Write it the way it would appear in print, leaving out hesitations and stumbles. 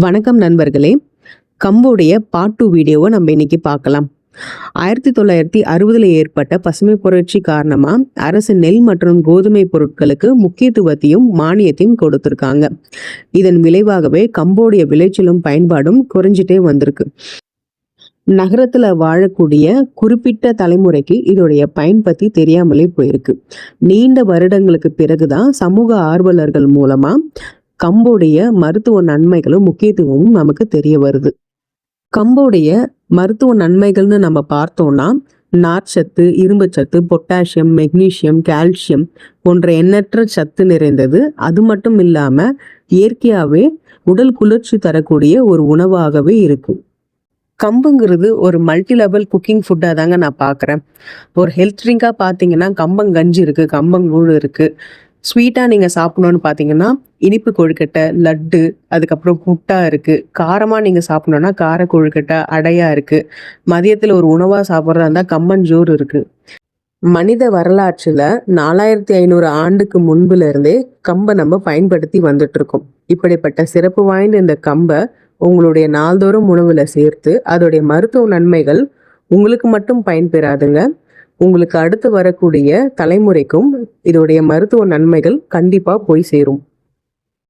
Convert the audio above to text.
வணக்கம் நண்பர்களே. கம்போடைய பார்ட் 2 வீடியோவை நம்ம இன்னைக்கு பார்க்கலாம். 1960ல் ஏற்பட்ட பசுமை புரட்சி காரணமா அரசு நெல் மற்றும் கோதுமை பொருட்களுக்கு முக்கியத்துவத்தையும் மானியத்தையும் கொடுத்திருக்காங்க. இதன் விளைவாகவே கம்போடைய விளைச்சலும் பயன்பாடும் குறைஞ்சிட்டே வந்திருக்கு. நகரத்துல வாழக்கூடிய குறிப்பிட்ட தலைமுறைக்கு இதோடைய பயன் பத்தி தெரியாமலே போயிருக்கு. நீண்ட வருடங்களுக்கு பிறகுதான் சமூக ஆர்வலர்கள் மூலமா கம்போடைய மருத்துவ நன்மைகளும் முக்கியத்துவமும் நமக்கு தெரிய வருது. கம்போடைய மருத்துவ நன்மைகள்னு நம்ம பார்த்தோம்னா நார்ச்சத்து, இரும்புச்சத்து, பொட்டாசியம், மெக்னீசியம், கால்சியம் போன்ற எண்ணற்ற சத்து நிறைந்தது. அது மட்டும் இல்லாம இயற்கையாவே உடல் குளிர்ச்சி தரக்கூடிய ஒரு உணவாகவே இருக்கும். கம்புங்கிறது ஒரு மல்டி லெவல் குக்கிங் ஃபுட்டாக தாங்க நான் பார்க்குறேன். ஒரு ஹெல்த் ட்ரிங்காக பார்த்தீங்கன்னா கம்பங்கஞ்சி இருக்குது, கம்பங்கூழ் இருக்குது. ஸ்வீட்டாக நீங்கள் சாப்பிடணுன்னு பார்த்தீங்கன்னா இனிப்பு கொழுக்கட்டை, லட்டு, அதுக்கப்புறம் புட்டா இருக்குது. காரமாக நீங்கள் சாப்பிடணுன்னா கார கொழுக்கட்டை, அடையா இருக்குது. மதியத்தில் ஒரு உணவாக சாப்பிட்றதா இருந்தால் கம்மஞ்சோறு இருக்குது. மனித வரலாற்றில் 4500 ஆண்டுக்கு முன்புலேருந்தே கம்பை நம்ம பயன்படுத்தி வந்துட்டு இருக்கோம். இப்படிப்பட்ட சிறப்பு வாய்ந்த இந்த கம்பை உங்களுடைய நாள்தோறும் உணவுல சேர்த்து அதோடைய மருத்துவ நன்மைகள் உங்களுக்கு மட்டும் பயன்பெறாதுங்க. உங்களுக்கு அடுத்து வரக்கூடிய தலைமுறைக்கும் இதோடைய மருத்துவ நன்மைகள் கண்டிப்பா போய் சேரும்.